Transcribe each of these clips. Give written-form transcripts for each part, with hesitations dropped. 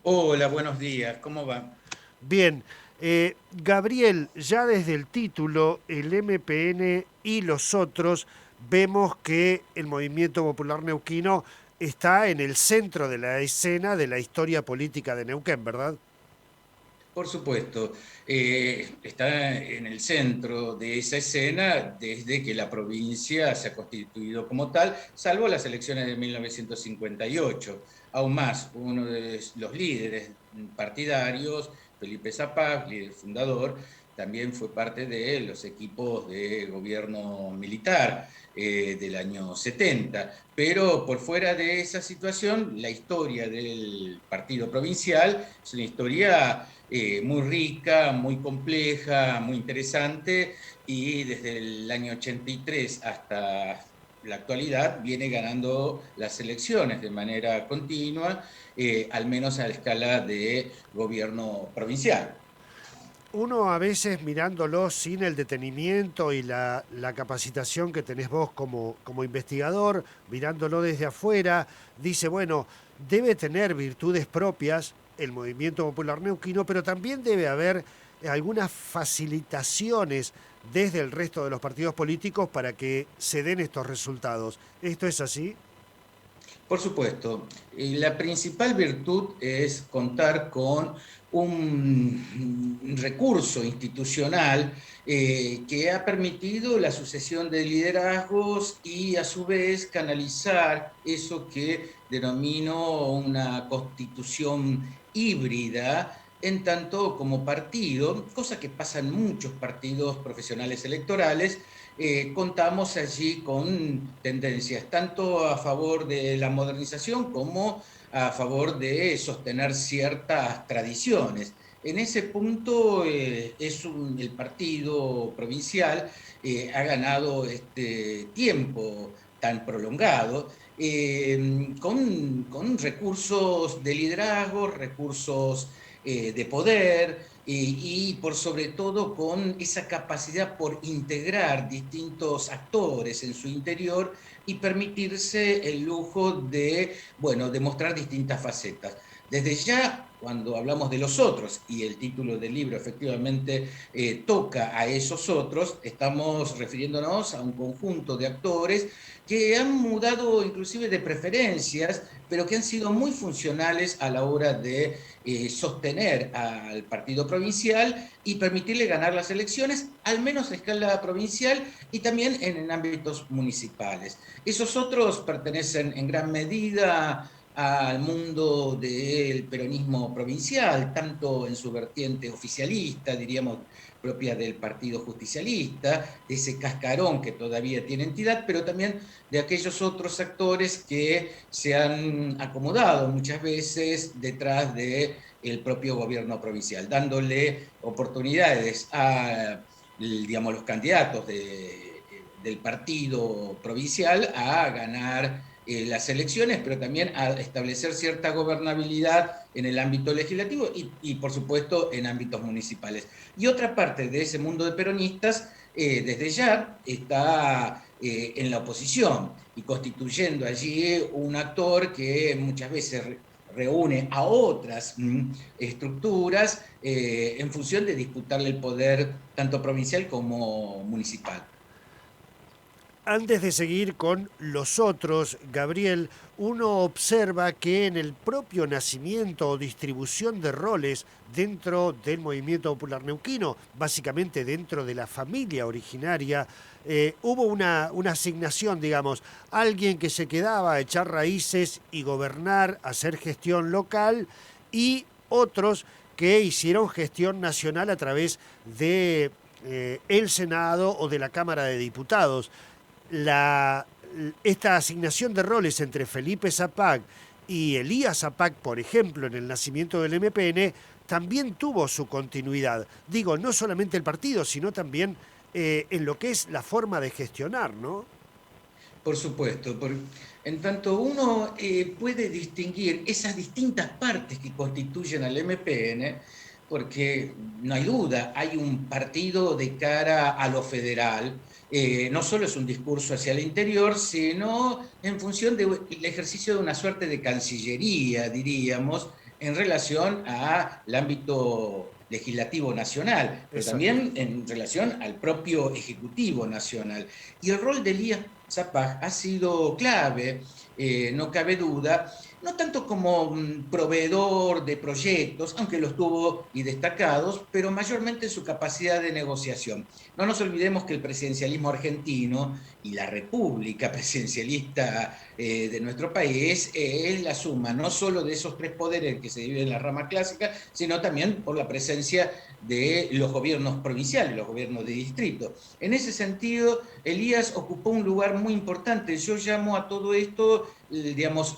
Hola, buenos días, ¿cómo va? Bien, Gabriel, ya desde el título, el MPN y los otros, vemos que el movimiento popular neuquino está en el centro de la escena de la historia política de Neuquén, ¿verdad? Por supuesto, está en el centro de esa escena desde que la provincia se ha constituido como tal, salvo las elecciones de 1958. Aún más, uno de los líderes partidarios, Felipe Zapag, líder fundador, también fue parte de los equipos de gobierno militar del año 70. Pero por fuera de esa situación, la historia del partido provincial es una historia muy rica, muy compleja, muy interesante, y desde el año 83 hasta la actualidad viene ganando las elecciones de manera continua, al menos a la escala de gobierno provincial. Uno a veces mirándolo sin el detenimiento y la capacitación que tenés vos como investigador, mirándolo desde afuera, dice, bueno, debe tener virtudes propias el movimiento popular neuquino, pero también debe haber algunas facilitaciones desde el resto de los partidos políticos para que se den estos resultados. ¿Esto es así? Por supuesto, la principal virtud es contar con un recurso institucional que ha permitido la sucesión de liderazgos y a su vez canalizar eso que denomino una constitución híbrida en tanto como partido, cosa que pasa en muchos partidos profesionales electorales. Contamos allí con tendencias tanto a favor de la modernización como a favor de sostener ciertas tradiciones. En ese punto el partido provincial ha ganado este tiempo tan prolongado con recursos de liderazgo, recursos de poder, y por sobre todo con esa capacidad por integrar distintos actores en su interior y permitirse el lujo de, bueno, de mostrar distintas facetas. Desde ya, cuando hablamos de los otros, y el título del libro efectivamente toca a esos otros, estamos refiriéndonos a un conjunto de actores que han mudado inclusive de preferencias, pero que han sido muy funcionales a la hora de sostener al partido provincial y permitirle ganar las elecciones, al menos a escala provincial y también en ámbitos municipales. Esos otros pertenecen en gran medida al mundo del peronismo provincial, tanto en su vertiente oficialista, diríamos, propia del Partido Justicialista, de ese cascarón que todavía tiene entidad, pero también de aquellos otros actores que se han acomodado muchas veces detrás del propio gobierno provincial, dándole oportunidades a, digamos, los candidatos del partido provincial a ganar las elecciones, pero también a establecer cierta gobernabilidad en el ámbito legislativo y, por supuesto, en ámbitos municipales. Y otra parte de ese mundo de peronistas, desde ya, está en la oposición y constituyendo allí un actor que muchas veces reúne a otras estructuras en función de disputarle el poder tanto provincial como municipal. Antes de seguir con los otros, Gabriel, uno observa que en el propio nacimiento o distribución de roles dentro del movimiento popular neuquino, básicamente dentro de la familia originaria, hubo una asignación, digamos, alguien que se quedaba a echar raíces y gobernar, hacer gestión local, y otros que hicieron gestión nacional a través de el Senado o de la Cámara de Diputados. la, Esta asignación de roles entre Felipe Zapag y Elías Zapag, por ejemplo, en el nacimiento del MPN, también tuvo su continuidad. Digo, no solamente el partido, sino también en lo que es la forma de gestionar, ¿no? Por supuesto, en tanto uno puede distinguir esas distintas partes que constituyen al MPN, porque no hay duda, hay un partido de cara a lo federal, no solo es un discurso hacia el interior, sino en función del ejercicio de una suerte de cancillería, diríamos, en relación al ámbito legislativo nacional, pero Exacto. también en relación al propio Ejecutivo Nacional. Y el rol de Elías Zapag ha sido clave, no cabe duda, no tanto como proveedor de proyectos, aunque los tuvo y destacados, pero mayormente su capacidad de negociación. No nos olvidemos que el presidencialismo argentino y la república presidencialista de nuestro país es la suma no solo de esos tres poderes que se dividen en la rama clásica, sino también por la presencia de los gobiernos provinciales, los gobiernos de distrito. En ese sentido, Elías ocupó un lugar muy importante. Yo llamo a todo esto, digamos,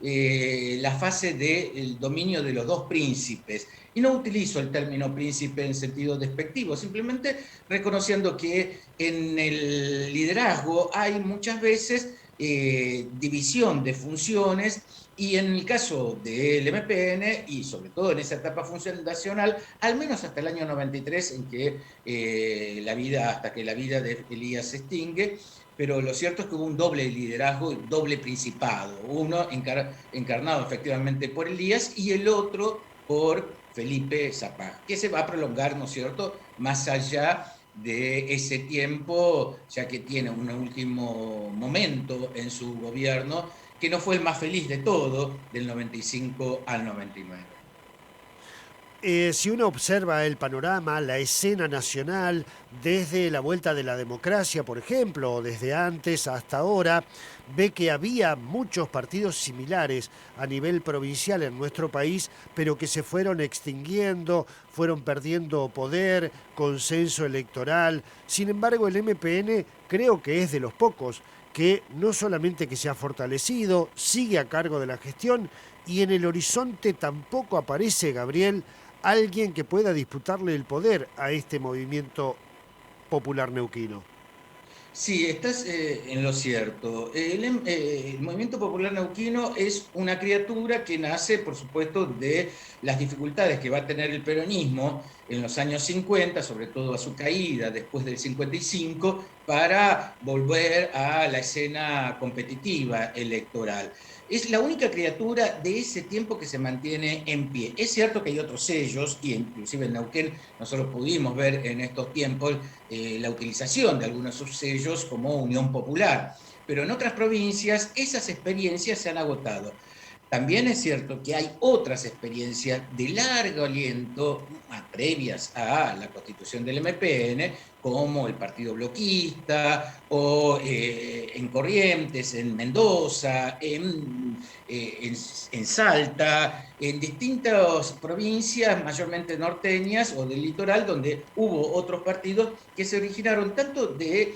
la fase del dominio de los dos príncipes. Y no utilizo el término príncipe en sentido despectivo, simplemente reconociendo que en el liderazgo hay muchas veces división de funciones y en el caso del MPN y sobre todo en esa etapa fundacional, al menos hasta el año 93 en que hasta que la vida de Elías se extingue, pero lo cierto es que hubo un doble liderazgo, doble principado, uno encarnado efectivamente por Elías y el otro por Felipe Zapag, que se va a prolongar, ¿no es cierto?, más allá de ese tiempo, ya que tiene un último momento en su gobierno que no fue el más feliz de todo, del 95 al 99. Si uno observa el panorama, la escena nacional, desde la vuelta de la democracia, por ejemplo, o desde antes hasta ahora, ve que había muchos partidos similares a nivel provincial en nuestro país, pero que se fueron extinguiendo, fueron perdiendo poder, consenso electoral. Sin embargo, el MPN creo que es de los pocos que no solamente que se ha fortalecido, sigue a cargo de la gestión y en el horizonte tampoco aparece, Gabriel, alguien que pueda disputarle el poder a este movimiento popular neuquino. Sí, estás en lo cierto. El movimiento popular neuquino es una criatura que nace, por supuesto, de las dificultades que va a tener el peronismo en los años 50, sobre todo a su caída después del 55, para volver a la escena competitiva electoral. Es la única criatura de ese tiempo que se mantiene en pie. Es cierto que hay otros sellos, y inclusive en Neuquén nosotros pudimos ver en estos tiempos la utilización de algunos subsellos como Unión Popular, pero en otras provincias esas experiencias se han agotado. También es cierto que hay otras experiencias de largo aliento previas a la constitución del MPN, como el Partido Bloquista, o en Corrientes, en Mendoza, en Salta, en distintas provincias, mayormente norteñas o del litoral, donde hubo otros partidos que se originaron tanto de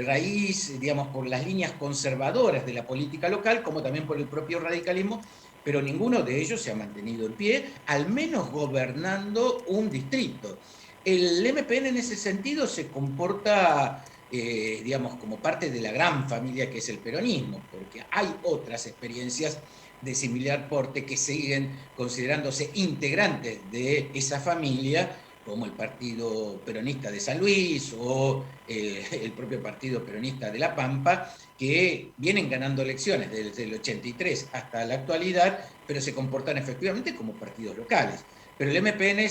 raíz, digamos, por las líneas conservadoras de la política local, como también por el propio radicalismo, pero ninguno de ellos se ha mantenido en pie, al menos gobernando un distrito. El MPN en ese sentido se comporta, digamos, como parte de la gran familia que es el peronismo, porque hay otras experiencias de similar porte que siguen considerándose integrantes de esa familia, como el Partido Peronista de San Luis o el propio Partido Peronista de La Pampa, que vienen ganando elecciones desde el 83 hasta la actualidad, pero se comportan efectivamente como partidos locales. Pero el MPN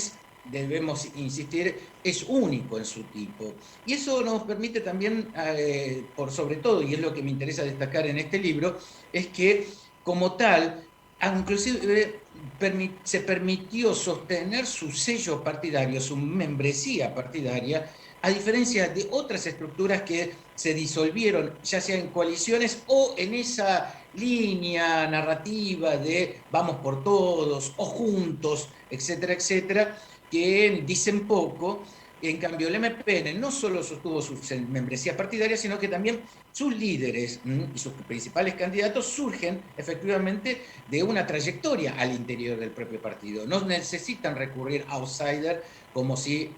debemos insistir, es único en su tipo. Y eso nos permite también, por sobre todo, y es lo que me interesa destacar en este libro, es que como tal, inclusive se permitió sostener su sello partidario, su membresía partidaria, a diferencia de otras estructuras que se disolvieron, ya sea en coaliciones o en esa línea narrativa de vamos por todos o juntos, etcétera, etcétera, que dicen poco. En cambio, el MPN no solo sostuvo su membresía partidaria, sino que también sus líderes y sus principales candidatos surgen efectivamente de una trayectoria al interior del propio partido. No necesitan recurrir a outsiders como si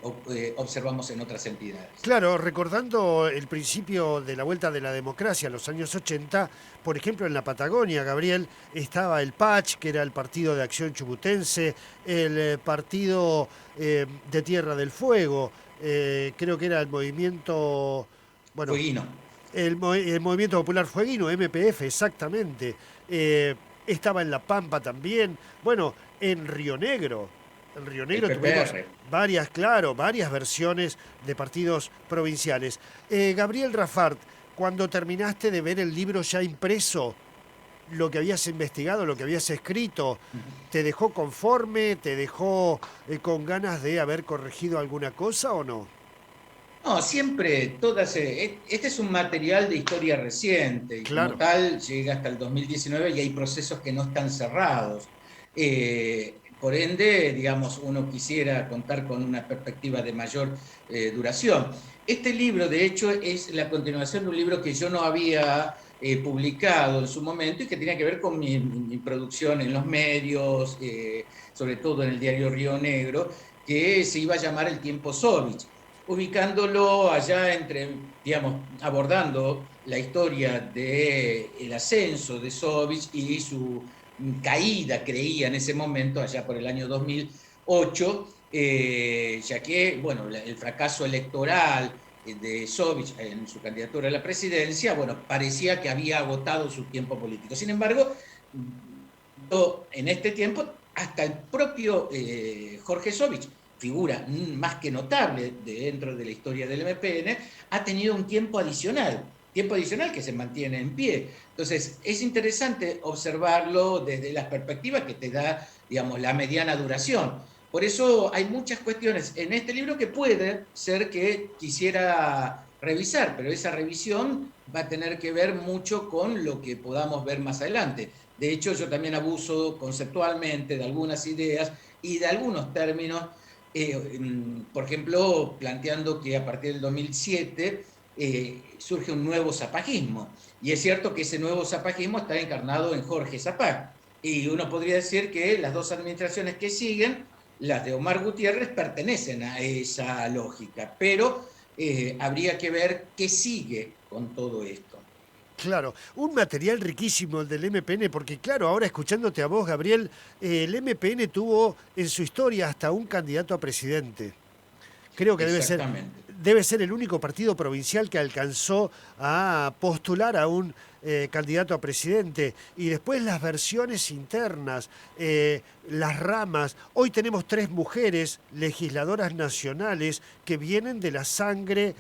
observamos en otras entidades. Claro, recordando el principio de la vuelta de la democracia en los años 80, por ejemplo en la Patagonia, Gabriel, estaba el PACH, que era el Partido de Acción Chubutense, el Partido de Tierra del Fuego, creo que era el movimiento, bueno, Fueguino. el Movimiento Popular Fueguino, MPF, exactamente. Estaba en La Pampa también. Bueno, en Río Negro. En Río el Negro tuvimos PPR. varias versiones de partidos provinciales. Gabriel Rafart, cuando terminaste de ver el libro ya impreso, lo que habías investigado, lo que habías escrito, ¿te dejó conforme? ¿Te dejó con ganas de haber corregido alguna cosa o no? No, siempre, este es un material de historia reciente y como Claro, tal llega hasta el 2019 y hay procesos que no están cerrados. Por ende, digamos, uno quisiera contar con una perspectiva de mayor duración. Este libro, de hecho, es la continuación de un libro que yo no había publicado en su momento y que tenía que ver con mi producción en los medios, sobre todo en el diario Río Negro, que se iba a llamar El Tiempo Sovich, ubicándolo allá entre, digamos, abordando la historia del ascenso de Sovich y su caída, creía en ese momento, allá por el año 2008, ya que, bueno, el fracaso electoral de Sovich en su candidatura a la presidencia, bueno, parecía que había agotado su tiempo político. Sin embargo, en este tiempo, hasta el propio Jorge Sovich, figura más que notable dentro de la historia del MPN, ha tenido un tiempo adicional que se mantiene en pie. Entonces, es interesante observarlo desde las perspectivas que te da, digamos, la mediana duración. Por eso hay muchas cuestiones en este libro que puede ser que quisiera revisar, pero esa revisión va a tener que ver mucho con lo que podamos ver más adelante. De hecho, yo también abuso conceptualmente de algunas ideas y de algunos términos, por ejemplo, planteando que a partir del 2007 surge un nuevo zapajismo. Y es cierto que ese nuevo zapajismo está encarnado en Jorge Zapag. Y uno podría decir que las dos administraciones que siguen, las de Omar Gutiérrez, pertenecen a esa lógica, pero habría que ver qué sigue con todo esto. claro. Un material riquísimo el del MPN, porque claro, ahora escuchándote a vos, Gabriel, el MPN tuvo en su historia hasta un candidato a presidente. Creo que Exactamente. debe ser el único partido provincial que alcanzó a postular a un candidato a presidente. Y después las versiones internas, las ramas. Hoy tenemos 3 mujeres legisladoras nacionales que vienen de la sangre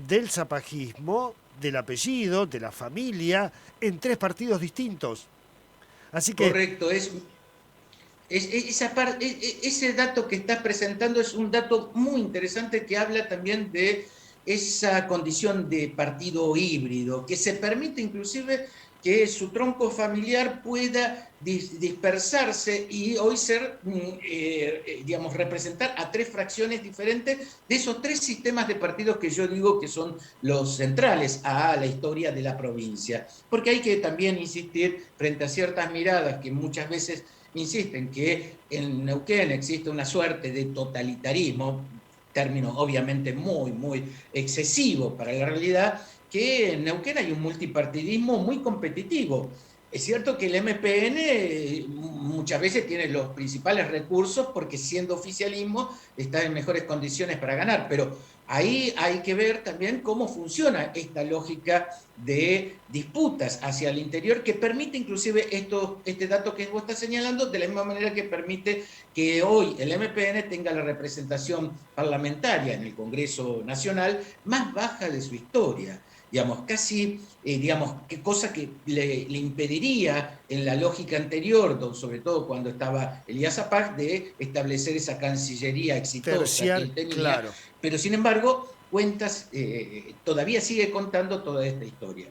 del zapajismo, del apellido, de la familia, en 3 partidos distintos. Así que, Correcto, ese dato que estás presentando es un dato muy interesante que habla también de esa condición de partido híbrido, que se permite inclusive que su tronco familiar pueda dispersarse y hoy ser, digamos, representar a 3 fracciones diferentes de esos 3 sistemas de partidos que yo digo que son los centrales a la historia de la provincia. Porque hay que también insistir frente a ciertas miradas que muchas veces insisten que en Neuquén existe una suerte de totalitarismo, término obviamente muy excesivo para la realidad, que en Neuquén hay un multipartidismo muy competitivo. Es cierto que el MPN muchas veces tiene los principales recursos porque siendo oficialismo está en mejores condiciones para ganar, pero ahí hay que ver también cómo funciona esta lógica de disputas hacia el interior que permite inclusive este dato que vos estás señalando, de la misma manera que permite que hoy el MPN tenga la representación parlamentaria en el Congreso Nacional más baja de su historia, digamos, casi, digamos, qué cosa que le impediría en la lógica anterior, sobre todo cuando estaba Elías Zapag, de establecer esa cancillería exitosa que terciar, él tenía, claro. pero sin embargo, cuentas, todavía sigue contando toda esta historia.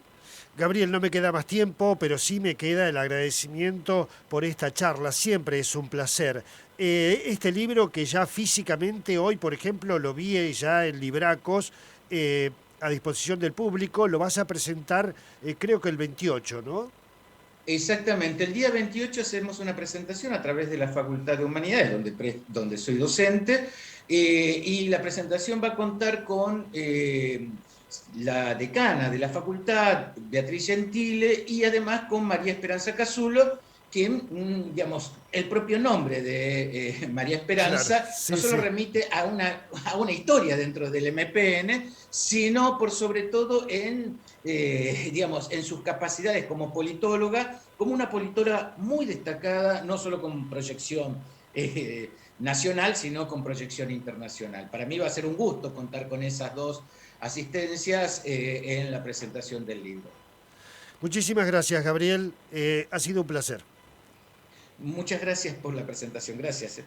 Gabriel, no me queda más tiempo, pero sí me queda el agradecimiento por esta charla. Siempre es un placer. Este libro que ya físicamente hoy, por ejemplo, lo vi ya en Libracos, a disposición del público, lo vas a presentar creo que el 28, ¿no? Exactamente, el día 28 hacemos una presentación a través de la Facultad de Humanidades, donde soy docente, y la presentación va a contar con la decana de la facultad, Beatriz Gentile, y además con María Esperanza Casulo, que, digamos, el propio nombre de María Claro, Esperanza no sí, solo sí. remite a una historia dentro del MPN, sino por sobre todo digamos, en sus capacidades como politóloga, como una politóloga muy destacada, no solo con proyección nacional, sino con proyección internacional. Para mí va a ser un gusto contar con esas dos asistencias en la presentación del libro. Muchísimas gracias, Gabriel. Ha sido un placer. Muchas gracias por la presentación. Gracias.